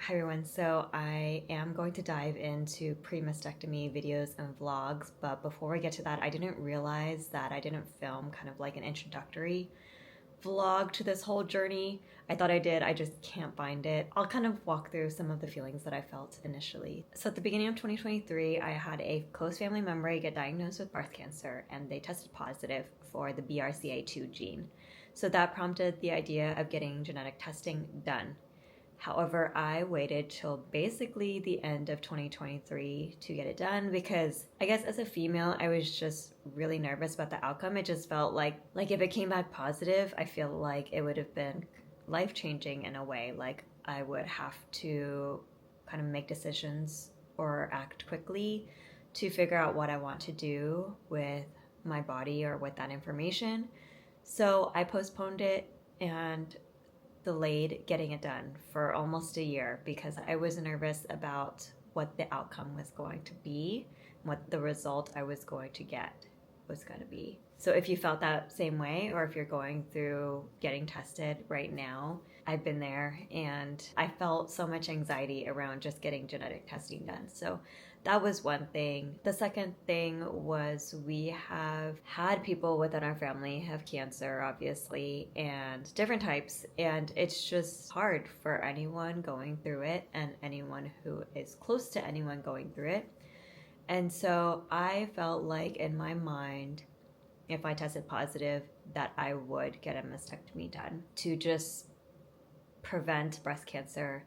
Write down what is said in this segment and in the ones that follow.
Hi everyone, so I am going to dive into pre-mastectomy videos and vlogs, but before we get to that, I didn't realize that I didn't film kind of like an introductory vlog to this whole journey. I thought I did, I just can't find it. I'll kind of walk through some of the feelings that I felt initially. So at the beginning of 2023, I had a close family member get diagnosed with breast cancer and they tested positive for the BRCA2 gene. So that prompted the idea of getting genetic testing done. However, I waited till basically the end of 2023 to get it done because I guess as a female, I was just really nervous about the outcome. It just felt like if it came back positive, I feel like it would have been life-changing in a way. Like I would have to kind of make decisions or act quickly to figure out what I want to do with my body or with that information. So I postponed it and delayed getting it done for almost a year because I was nervous about what the outcome was going to be, what the result I was going to get was going to be. So if you felt that same way, or if you're going through getting tested right now, I've been there and I felt so much anxiety around just getting genetic testing done. So that was one thing. The second thing was we have had people within our family have cancer, obviously, and different types. And it's just hard for anyone going through it and anyone who is close to anyone going through it. And so I felt like in my mind, if I tested positive, that I would get a mastectomy done to just prevent breast cancer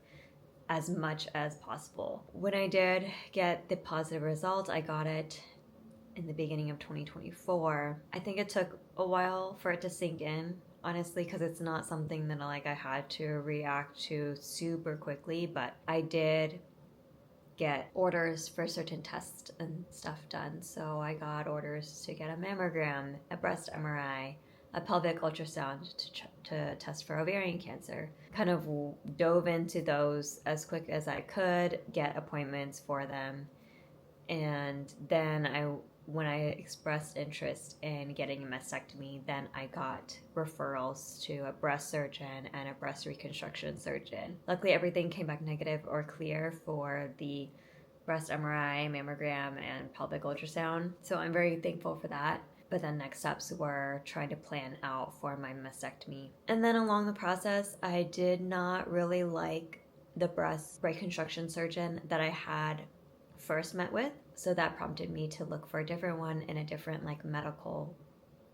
as much as possible. When I did get the positive result, I got it in the beginning of 2024. I think it took a while for it to sink in, honestly, because it's not something that I had to react to super quickly, but I did get orders for certain tests and stuff done. So I got orders to get a mammogram, a breast MRI, a pelvic ultrasound to test for ovarian cancer. Kind of dove into those as quick as I could, get appointments for them. And then when I expressed interest in getting a mastectomy, then I got referrals to a breast surgeon and a breast reconstruction surgeon. Luckily, everything came back negative or clear for the breast MRI, mammogram, and pelvic ultrasound. So I'm very thankful for that. But then next steps were trying to plan out for my mastectomy. And then along the process, I did not really like the breast reconstruction surgeon that I had first met with. So that prompted me to look for a different one in a different medical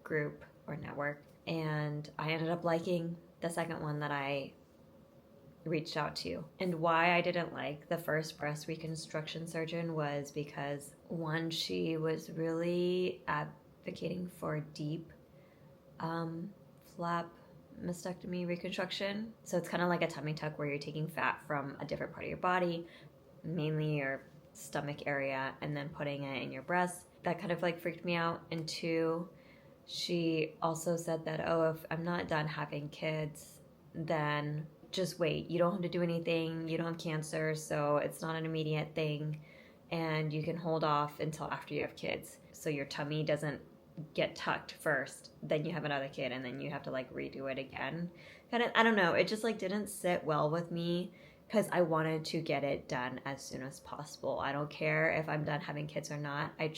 group or network. And I ended up liking the second one that I reached out to. And why I didn't like the first breast reconstruction surgeon was because one, she was really advocating for deep flap mastectomy reconstruction. So it's kind of like a tummy tuck where you're taking fat from a different part of your body, mainly your stomach area, and then putting it in your breast. That kind of freaked me out. And two, she also said that, oh, if I'm not done having kids, then just wait. You don't have to do anything. You don't have cancer, so it's not an immediate thing. And you can hold off until after you have kids. So your tummy doesn't get tucked first, then you have another kid, and then you have to redo it again. Kind of, I don't know. It just didn't sit well with me because I wanted to get it done as soon as possible. I don't care if I'm done having kids or not. I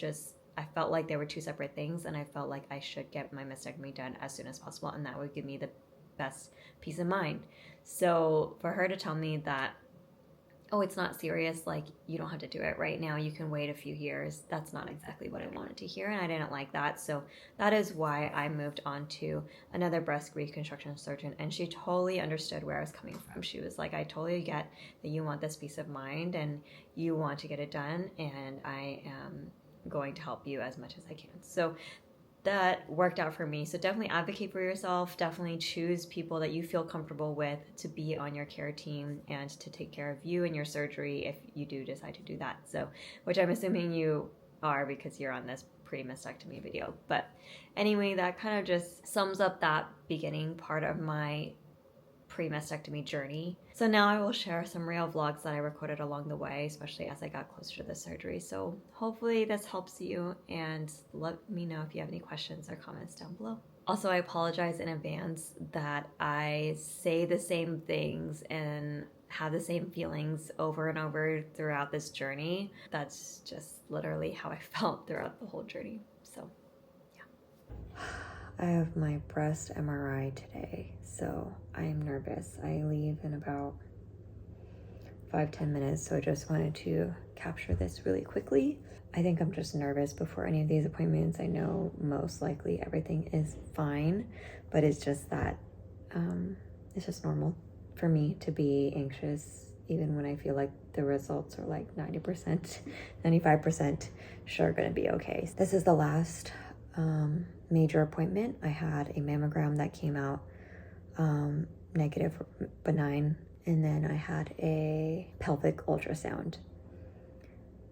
felt like they were two separate things, and I felt like I should get my mastectomy done as soon as possible, and that would give me the best peace of mind. So for her to tell me that, oh, it's not serious, you don't have to do it right now, you can wait a few years, that's not exactly what I wanted to hear, and I didn't like that. So that is why I moved on to another breast reconstruction surgeon, and she totally understood where I was coming from. She was like, I totally get that you want this peace of mind and you want to get it done, and I am going to help you as much as I can. So that worked out for me. So definitely advocate for yourself. Definitely choose people that you feel comfortable with to be on your care team and to take care of you and your surgery if you do decide to do that. So, which I'm assuming you are because you're on this pre-mastectomy video. But anyway, that kind of just sums up that beginning part of my pre-mastectomy journey. So now I will share some real vlogs that I recorded along the way, especially as I got closer to the surgery. So hopefully this helps you, and let me know if you have any questions or comments down below. Also, I apologize in advance that I say the same things and have the same feelings over and over throughout this journey. That's just literally how I felt throughout the whole journey. So, yeah. I have my breast MRI today, so I'm nervous. I leave in about 5-10 minutes, so I just wanted to capture this really quickly. I think I'm just nervous before any of these appointments. I know most likely everything is fine, but it's just that it's just normal for me to be anxious even when I feel like the results are like 90%, 95% sure gonna be okay. This is the last major appointment. I had a mammogram that came out negative, benign, and then I had a pelvic ultrasound.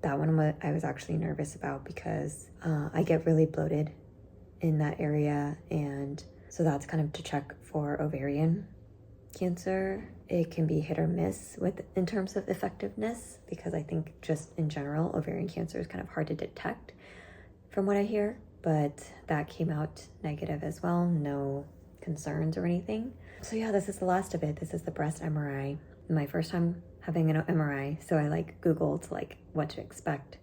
That one I was actually nervous about because I get really bloated in that area, and so that's kind of to check for ovarian cancer. It can be hit or miss in terms of effectiveness, because I think just in general ovarian cancer is kind of hard to detect from what I hear, but that came out negative as well. No concerns or anything. So yeah, this is the last of it. This is the breast MRI. My first time having an MRI, so I like Googled like what to expect.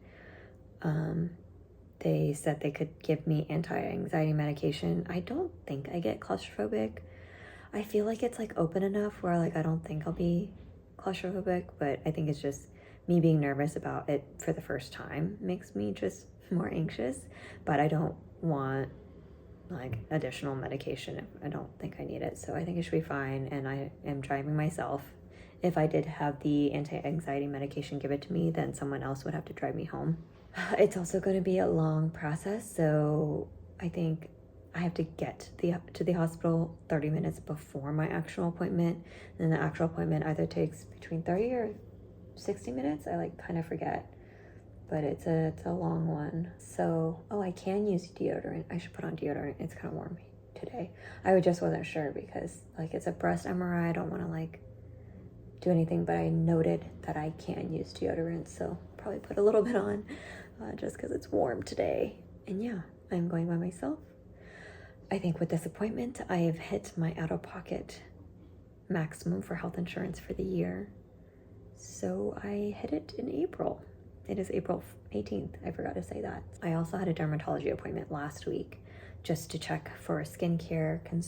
They said they could give me anti-anxiety medication. I don't think I get claustrophobic. I feel like it's like open enough where like I don't think I'll be claustrophobic, but I think it's just me being nervous about it for the first time makes me just more anxious. But I don't want like additional medication if I don't think I need it. So I think it should be fine, and I am driving myself. If I did have the anti-anxiety medication give it to me, then someone else would have to drive me home. It's also going to be a long process, so I think I have to get to the hospital 30 minutes before my actual appointment. And the actual appointment either takes between 30 or 60 minutes. I like kind of forget, but it's a long one. So, I can use deodorant. I should put on deodorant. It's kind of warm today. I just wasn't sure because like it's a breast MRI. I don't want to like do anything, but I noted that I can use deodorant, so probably put a little bit on just because it's warm today. And yeah, I'm going by myself. I think with this appointment, I have hit my out-of-pocket maximum for health insurance for the year. So I hit it in April. It is April 18th. I forgot to say that. I also had a dermatology appointment last week just to check for skin cancer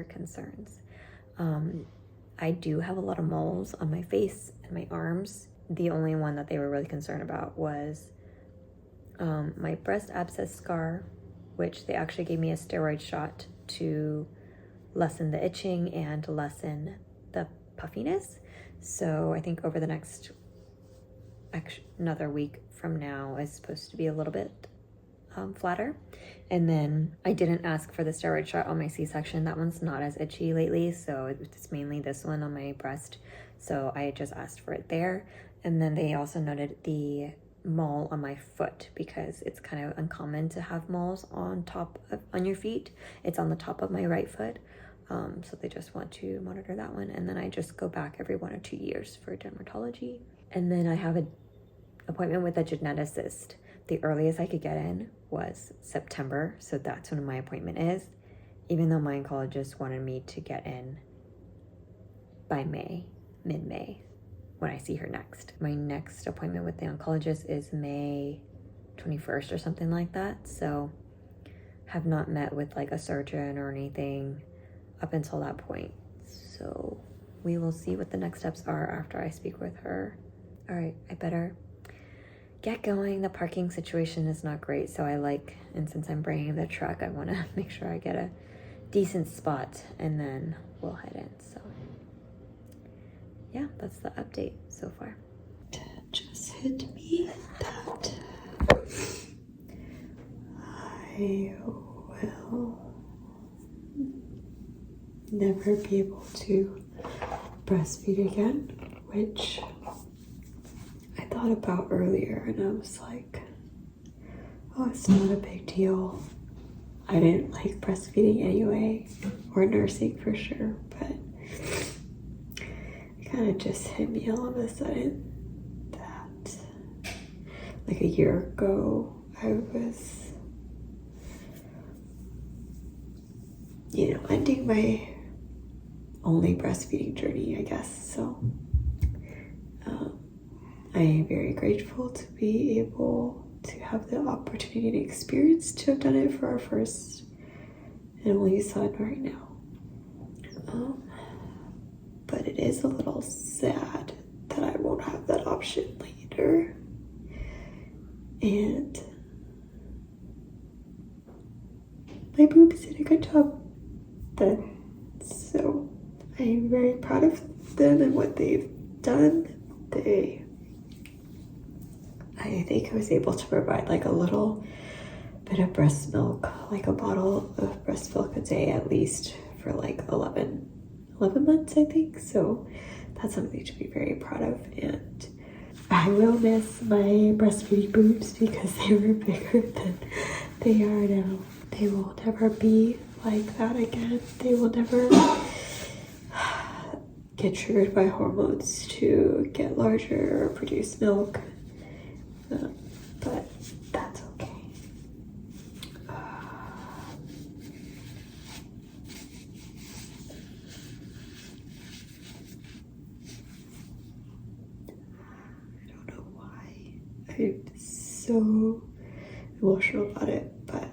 concerns. I do have a lot of moles on my face and my arms. The only one that they were really concerned about was my breast abscess scar, which they actually gave me a steroid shot to lessen the itching and lessen the puffiness. So I think over the next, another week from now is supposed to be a little bit flatter. And then I didn't ask for the steroid shot on my C-section. That one's not as itchy lately, so it's mainly this one on my breast. So I just asked for it there. And then they also noted the mole on my foot because it's kind of uncommon to have moles on your feet. It's on the top of my right foot. So they just want to monitor that one. And then I just go back every 1 or 2 years for dermatology. And then I have an appointment with a geneticist. The earliest I could get in was September, so that's when my appointment is, even though my oncologist wanted me to get in by May, mid-May, when I see her next. My next appointment with the oncologist is May 21st or something like that, so have not met with like a surgeon or anything up until that point. So we will see what the next steps are after I speak with her. All right, I better get going. The parking situation is not great, so and since I'm bringing the truck, I want to make sure I get a decent spot, and then we'll head in. So yeah, that's the update so far. It just hit me that I will never be able to breastfeed again, which I thought about earlier, and I was like, it's not a big deal. I didn't like breastfeeding anyway, or nursing for sure, but it kind of just hit me all of a sudden that like a year ago, I was, ending my only breastfeeding journey, I guess. So I am very grateful to be able to have the opportunity and experience to have done it for our first and only son right now. But it is a little sad that I won't have that option later. And my boobs did a good job then. So I'm very proud of them and what they've done. I think I was able to provide like a little bit of breast milk, like a bottle of breast milk a day at least for like 11 months, I think. So that's something to be very proud of. And I will miss my breastfeeding boobs because they were bigger than they are now. They will never be like that again. They will never get triggered by hormones to get larger or produce milk. But that's okay. I don't know why I'm so emotional about it, but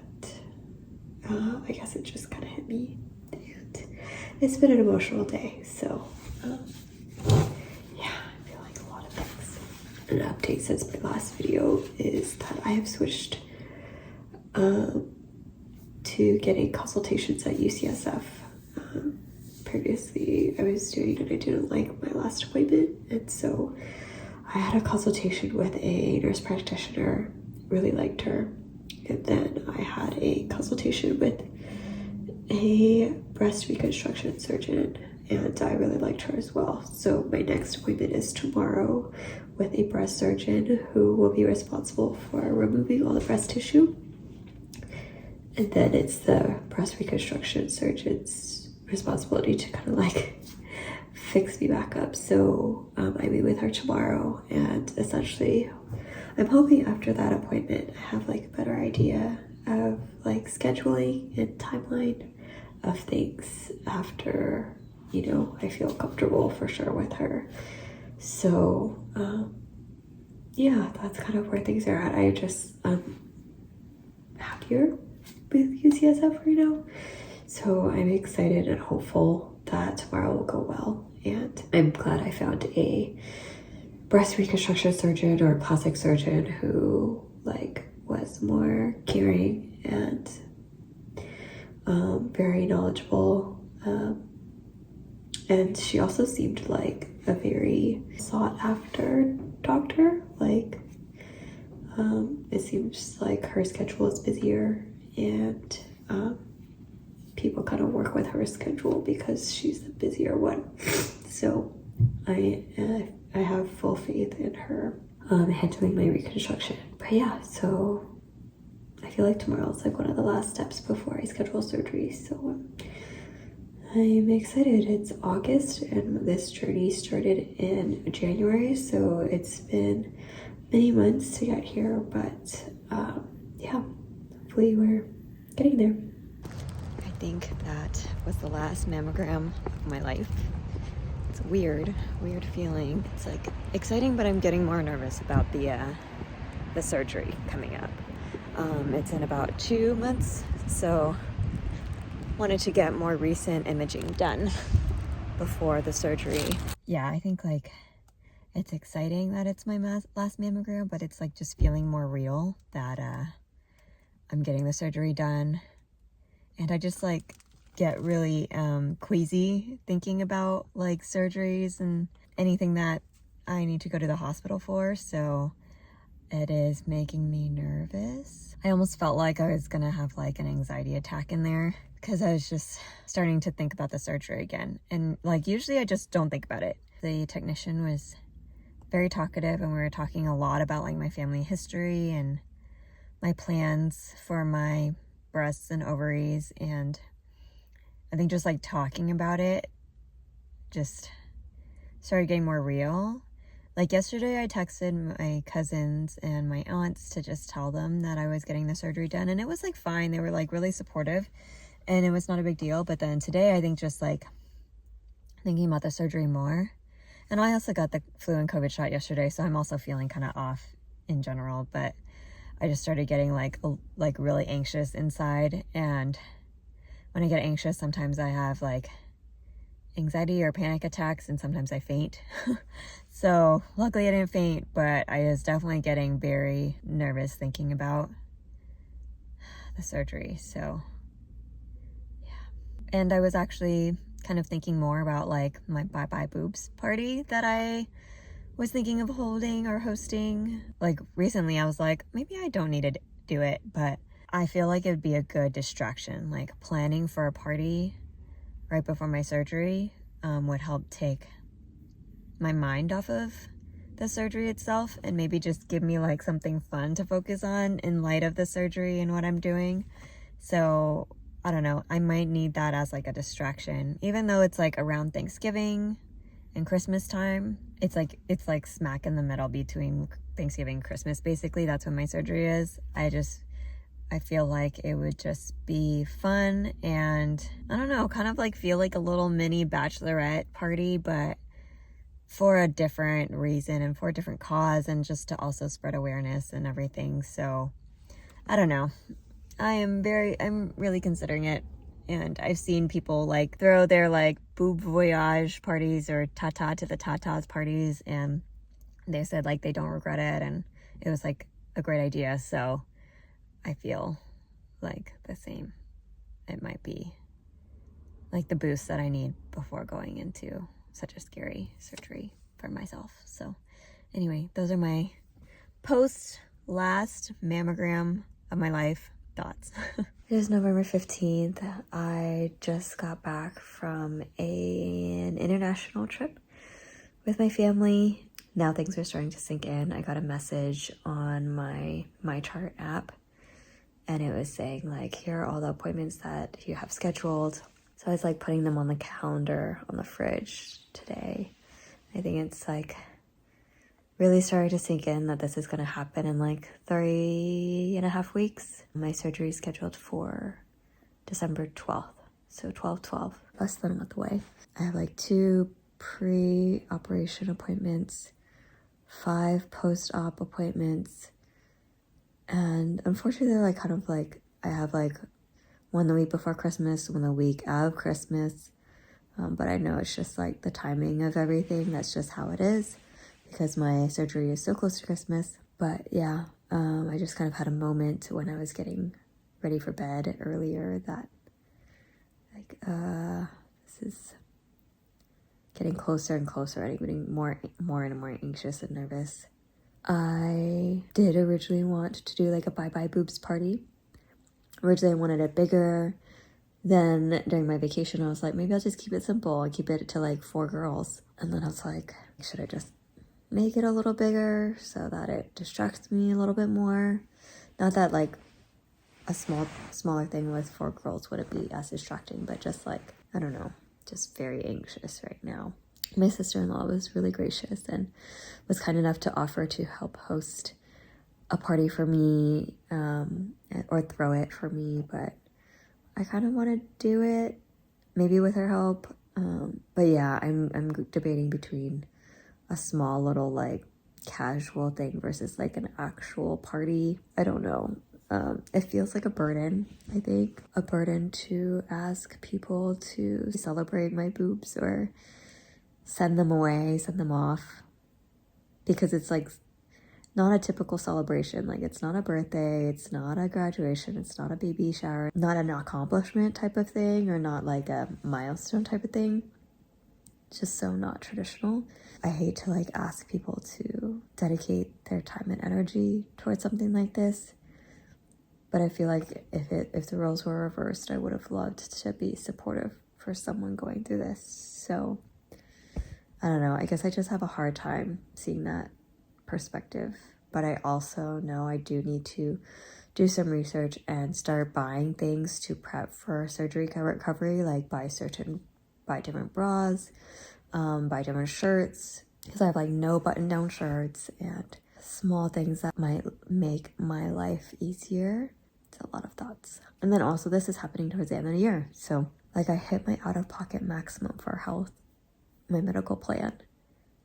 I guess it just kind of hit me. And it's been an emotional day, so yeah, I'm feeling a lot of things. An update since my last video is that I have switched to getting consultations at UCSF. Previously, I was doing and I didn't like my last appointment, and so I had a consultation with a nurse practitioner, really liked her, and then I had a consultation with a breast reconstruction surgeon, and I really liked her as well. So my next appointment is tomorrow with a breast surgeon who will be responsible for removing all the breast tissue. And then it's the breast reconstruction surgeon's responsibility to kind of like fix me back up. So I meet with her tomorrow, and essentially I'm hoping after that appointment I have like a better idea of like scheduling and timeline of things after, you know, I feel comfortable for sure with her. So yeah, that's kind of where things are at. I just happier with UCSF right now, so I'm excited and hopeful that tomorrow will go well. And I'm glad I found a breast reconstruction surgeon or plastic surgeon who like was more caring and very knowledgeable, and she also seemed like a very sought after doctor. Like it seems like her schedule is busier, and people kind of work with her schedule because she's the busier one. So I have full faith in her handling my reconstruction. But yeah, so I feel like tomorrow is like one of the last steps before I schedule surgery. So I'm excited. It's August and this journey started in January, so it's been many months to get here, but yeah, hopefully we're getting there. I think that was the last mammogram of my life. It's a weird feeling. It's like exciting, but I'm getting more nervous about the surgery coming up. It's in about 2 months, so wanted to get more recent imaging done before the surgery. Yeah, I think like it's exciting that it's my last mammogram, but it's like just feeling more real that I'm getting the surgery done. And I just like get really queasy thinking about like surgeries and anything that I need to go to the hospital for, so it is making me nervous. I almost felt like I was gonna have like an anxiety attack in there because I was just starting to think about the surgery again. And like usually I just don't think about it. The technician was very talkative, and we were talking a lot about like my family history and my plans for my breasts and ovaries, and I think just like talking about it just started getting more real. Like yesterday I texted my cousins and my aunts to just tell them that I was getting the surgery done, and it was like fine. They were like really supportive and it was not a big deal. But then today I think just like thinking about the surgery more. And I also got the flu and COVID shot yesterday, so I'm also feeling kind of off in general, but I just started getting like really anxious inside, and when I get anxious, sometimes I have like anxiety or panic attacks, and sometimes I faint. So luckily I didn't faint, but I was definitely getting very nervous thinking about the surgery. So yeah. And I was actually kind of thinking more about like my bye-bye boobs party that I was thinking of holding or hosting. Like recently I was like, maybe I don't need to do it, but I feel like it would be a good distraction. Like planning for a party right before my surgery would help take my mind off of the surgery itself, and maybe just give me like something fun to focus on in light of the surgery and what I'm doing. So I don't know, I might need that as like a distraction, even though it's like around Thanksgiving and Christmas time. It's like smack in the middle between Thanksgiving and Christmas. Basically, that's when my surgery is. I feel like it would just be fun, and I don't know, kind of like feel like a little mini bachelorette party, but for a different reason and for a different cause, and just to also spread awareness and everything. So I don't know. I'm really considering it. And I've seen people like throw their like boob voyage parties or tata to the tatas parties, and they said like they don't regret it, and it was like a great idea. So I feel like the same. It might be like the boost that I need before going into such a scary surgery for myself. So anyway, those are my post last mammogram of my life thoughts. It is November 15th. I just got back from an international trip with my family. Now things are starting to sink in. I got a message on my chart app, and it was saying like, here are all the appointments that you have scheduled. So I was like putting them on the calendar on the fridge today. I think it's like really starting to sink in that this is going to happen in like 3.5 weeks. My surgery is scheduled for December 12th. So 12/12, less than a month away. I have like 2 pre-operation appointments, 5 post-op appointments. And unfortunately, they're like kind of like, I have like one the week before Christmas, one the week of Christmas. But I know it's just like the timing of everything. That's just how it is, because my surgery is so close to Christmas. But yeah, I just kind of had a moment when I was getting ready for bed earlier that like, this is getting closer and closer, and I'm getting more and more anxious and nervous. I did originally want to do like a bye-bye boobs party. Originally I wanted it bigger. Then during my vacation, I was like, maybe I'll just keep it simple. I'll keep it to like 4 girls. And then I was like, should I just make it a little bigger so that it distracts me a little bit more? Not that like a smaller thing with 4 girls wouldn't be as distracting, but just like, I don't know, just very anxious right now. My sister-in-law was really gracious and was kind enough to offer to help host a party for me, or throw it for me, but I kind of want to do it maybe with her help. But yeah, I'm debating between a small little like casual thing versus like an actual party. I don't know. It feels like a burden, I think. A burden to ask people to celebrate my boobs or send them away, send them off. Because it's like not a typical celebration. Like, it's not a birthday, it's not a graduation, it's not a baby shower, not an accomplishment type of thing, or not like a milestone type of thing. It's just so not traditional. I hate to like ask people to dedicate their time and energy towards something like this, but I feel like if the roles were reversed, I would have loved to be supportive for someone going through this. So I don't know, I guess I just have a hard time seeing that perspective. But I also know I do need to do some research and start buying things to prep for surgery recovery, like buy different bras, buy different shirts, because I have like no button down shirts and small things that might make my life easier. It's a lot of thoughts. And then also this is happening towards the end of the year, so like I hit my out-of-pocket maximum for health my medical plan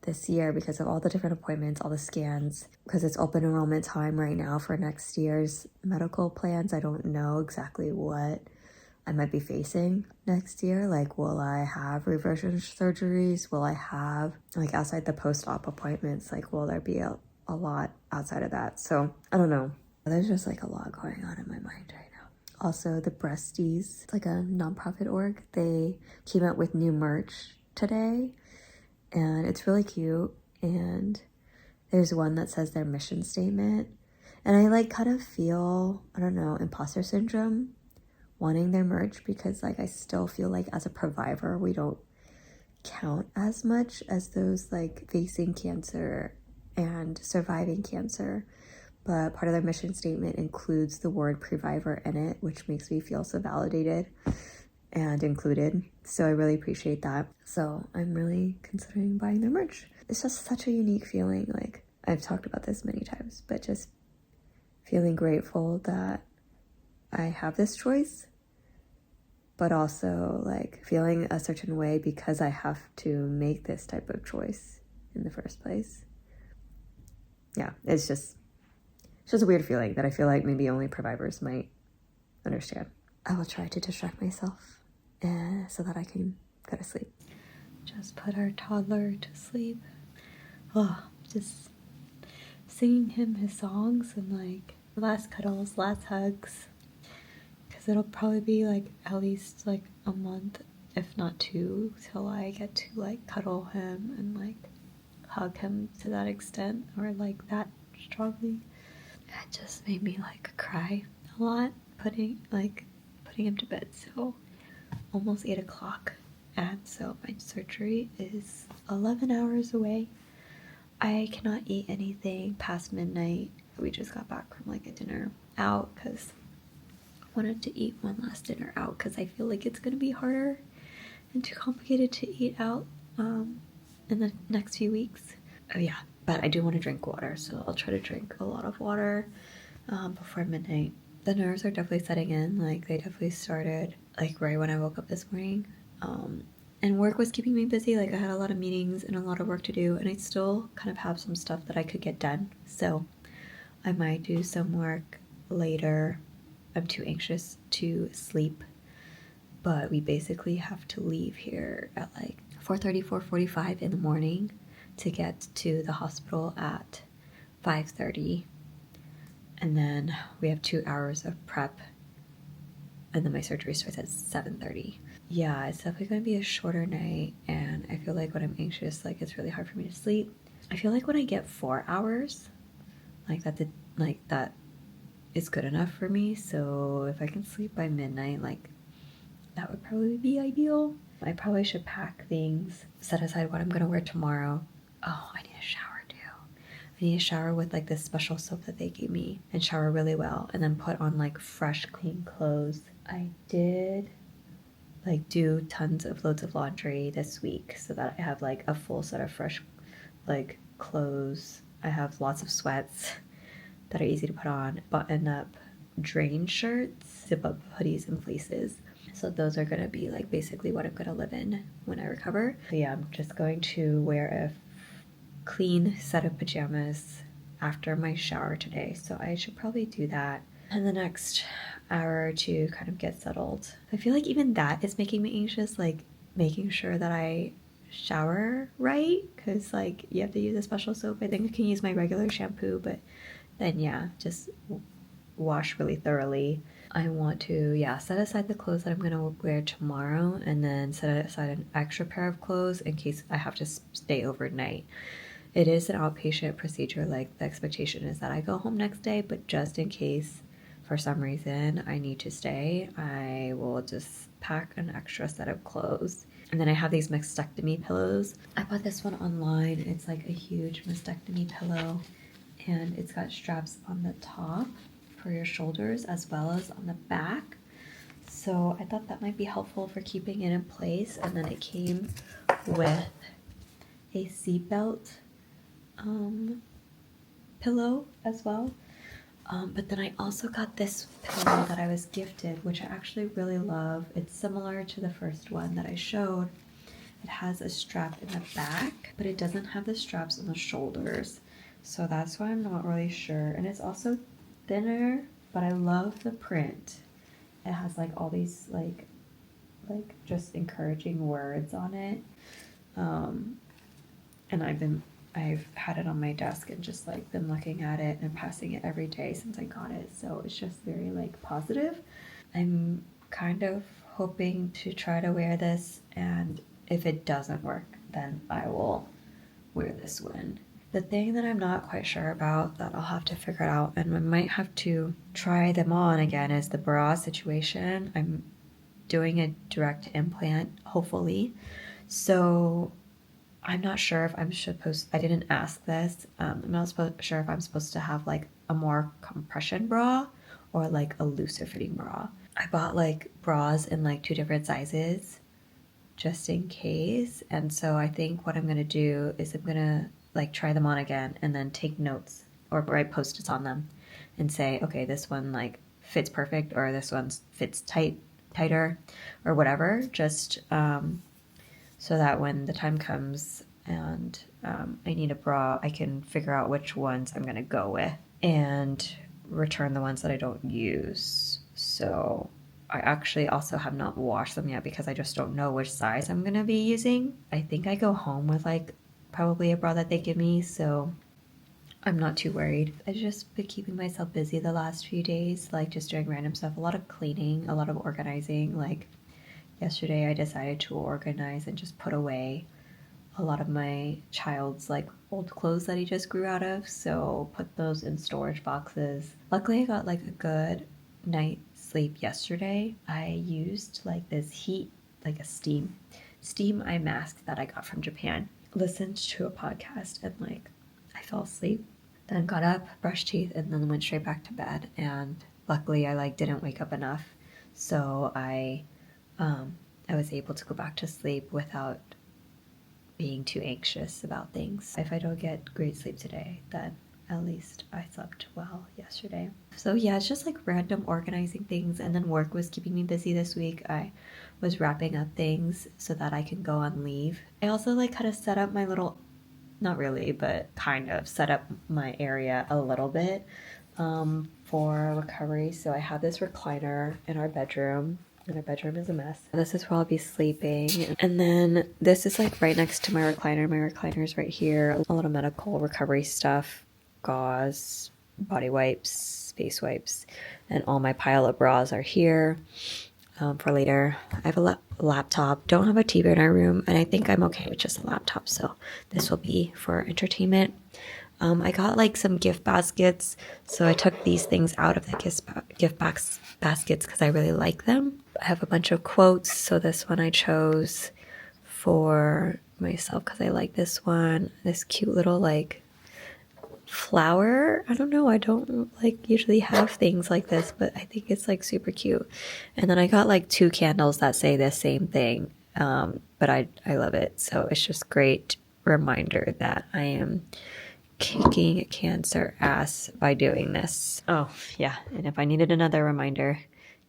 this year because of all the different appointments, all the scans, because it's open enrollment time right now for next year's medical plans. I don't know exactly what I might be facing next year. Like, will I have reversion surgeries? Will I have, like, outside the post-op appointments, like, will there be a lot outside of that? So I don't know. There's just like a lot going on in my mind right now. Also, the Breasties, it's like a nonprofit org. They came out with new merch today, and it's really cute. And there's one that says their mission statement, and I like kind of feel, I don't know, imposter syndrome wanting their merch, because like I still feel like as a Previvor we don't count as much as those like facing cancer and surviving cancer. But part of their mission statement includes the word Previvor in it, which makes me feel so validated and included. So I really appreciate that. So I'm really considering buying their merch. It's just such a unique feeling. Like, I've talked about this many times, but just feeling grateful that I have this choice, but also like feeling a certain way because I have to make this type of choice in the first place. Yeah, it's just a weird feeling that I feel like maybe only Previvors might understand. I will try to distract myself so that I can go to sleep. Just put our toddler to sleep. Oh, just singing him his songs and like last cuddles, last hugs. Because it'll probably be like at least like a month, if not 2, till I get to like cuddle him and like hug him to that extent, or like that strongly. It just made me like cry a lot putting him to bed. So almost 8 o'clock, and so my surgery is 11 hours away. I cannot eat anything past midnight. We just got back from like a dinner out because I wanted to eat one last dinner out because I feel like it's gonna be harder and too complicated to eat out in the next few weeks. Oh yeah, but I do want to drink water, so I'll try to drink a lot of water before midnight. The nerves are definitely setting in. Like, they definitely started like right when I woke up this morning. And work was keeping me busy. Like, I had a lot of meetings and a lot of work to do, and I still kind of have some stuff that I could get done. So I might do some work later. I'm too anxious to sleep, but we basically have to leave here at like 4:30, 4:45 in the morning to get to the hospital at 5:30, and then we have 2 hours of prep, and then my surgery starts at 7:30. Yeah, it's definitely going to be a shorter night, and I feel like when I'm anxious, like, it's really hard for me to sleep. I feel like when I get 4 hours, like that is good enough for me. So if I can sleep by midnight, like, that would probably be ideal. I probably should pack things, set aside what I'm gonna wear tomorrow. Oh, I need a shower too. I need a shower with like this special soap that they gave me, and shower really well, and then put on like fresh, clean clothes. I did like do loads of laundry this week so that I have like a full set of fresh like clothes. I have lots of sweats that are easy to put on, button up drain shirts, zip up hoodies in places. So those are gonna be like basically what I'm gonna live in when I recover. But yeah, I'm just going to wear a clean set of pajamas after my shower today. So I should probably do that in the next hour or two, kind of get settled. I feel like even that is making me anxious, like making sure that I shower right, because like you have to use a special soap. I think I can use my regular shampoo, but then yeah, just wash really thoroughly. I want to, yeah, set aside the clothes that I'm gonna wear tomorrow, and then set aside an extra pair of clothes in case I have to stay overnight. It is an outpatient procedure, like the expectation is that I go home next day, but just in case for some reason I need to stay, I will just pack an extra set of clothes. And then I have these mastectomy pillows. I bought this one online. It's like a huge mastectomy pillow, and it's got straps on the top for your shoulders as well as on the back. So I thought that might be helpful for keeping it in place. And then it came with a seatbelt pillow as well. But then I also got this pillow that I was gifted, which I actually really love. It's similar to the first one that I showed, It has a strap in the back, but it doesn't have the straps on the shoulders. So that's why I'm not really sure. And it's also thinner, but I love the print. It has like all these like just encouraging words on it. And I've had it on my desk and just like been looking at it and passing it every day since I got it. So it's just very like positive. I'm kind of hoping to try to wear this, and if it doesn't work, then I will wear this one. The thing that I'm not quite sure about that I'll have to figure out, and I might have to try them on again, is the bra situation. I'm doing a direct implant, hopefully. So I'm not sure if I'm supposed, I didn't ask this. I'm not sure if I'm supposed to have like a more compression bra or like a looser fitting bra. I bought like bras in like 2 different sizes just in case. And so I think what I'm going to do is I'm going to like try them on again and then take notes or write post-its on them and say, okay, this one like fits perfect, or this one fits tighter or whatever, just so that when the time comes and I need a bra, I can figure out which ones I'm going to go with and return the ones that I don't use. So I actually also have not washed them yet because I just don't know which size I'm going to be using. I think I go home with like probably a bra that they give me, so I'm not too worried. I've just been keeping myself busy the last few days, like just doing random stuff, a lot of cleaning, a lot of organizing. Like yesterday I decided to organize and just put away a lot of my child's like old clothes that he just grew out of, so put those in storage boxes. Luckily I got like a good night's sleep yesterday. I used like this like a steam eye mask that I got from Japan. Listened to a podcast and like I fell asleep, then got up, brushed teeth, and then went straight back to bed. And luckily I like didn't wake up enough, so I was able to go back to sleep without being too anxious about things. If I don't get great sleep today, then at least I slept well yesterday. So yeah, it's just like random organizing things, and then work was keeping me busy this week. I was wrapping up things so that I can go on leave. I also like kind of set up my little, not really, but kind of set up my area a little bit for recovery. So I have this recliner in our bedroom, and our bedroom is a mess. This is where I'll be sleeping. And then this is like right next to my recliner. My recliner is right here. A lot of medical recovery stuff, gauze, body wipes, face wipes, and all my pile of bras are here for later. I have a laptop. Don't have a TV in our room, and I think I'm okay with just a laptop, so this will be for entertainment. I got like some gift baskets, so I took these things out of the gift baskets because I really like them. I have a bunch of quotes, so this one I chose for myself because I like this one. This cute little like flower. I don't know, I don't like usually have things like this, but I think it's like super cute. And then I got like 2 candles that say the same thing, but I love it. So it's just great reminder that I am kicking cancer ass by doing this. Oh yeah, and if I needed another reminder,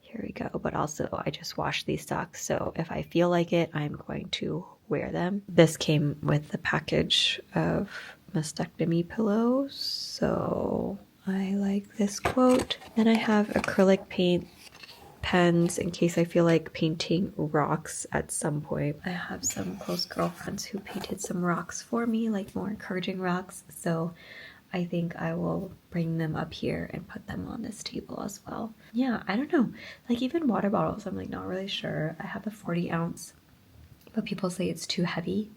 here we go. But also I just washed these socks, so if I feel like it, I'm going to wear them. This came with the package of mastectomy pillows, so I like this quote. Then I have acrylic paint pens in case I feel like painting rocks at some point. I have some close girlfriends who painted some rocks for me, like more encouraging rocks, so I think I will bring them up here and put them on this table as well. Yeah, I don't know, like even water bottles, I'm like not really sure. I have a 40 ounce, but people say it's too heavy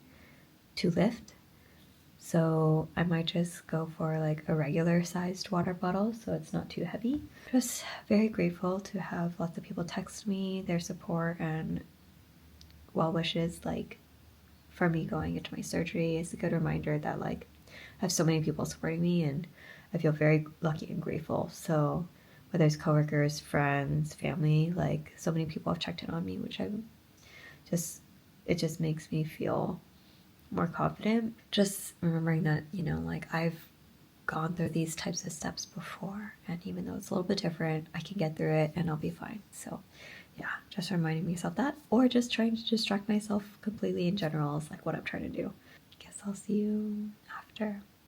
to lift, so I might just go for like a regular sized water bottle so it's not too heavy. Just very grateful to have lots of people text me their support and well wishes like for me going into my surgery. It's a good reminder that like I have so many people supporting me, and I feel very lucky and grateful. So whether it's coworkers, friends, family, like so many people have checked in on me, which it just makes me feel more confident. Just remembering that, you know, like I've gone through these types of steps before, and even though it's a little bit different, I can get through it and I'll be fine. So yeah, just reminding myself that, or just trying to distract myself completely in general is like what I'm trying to do. Guess I'll see you after.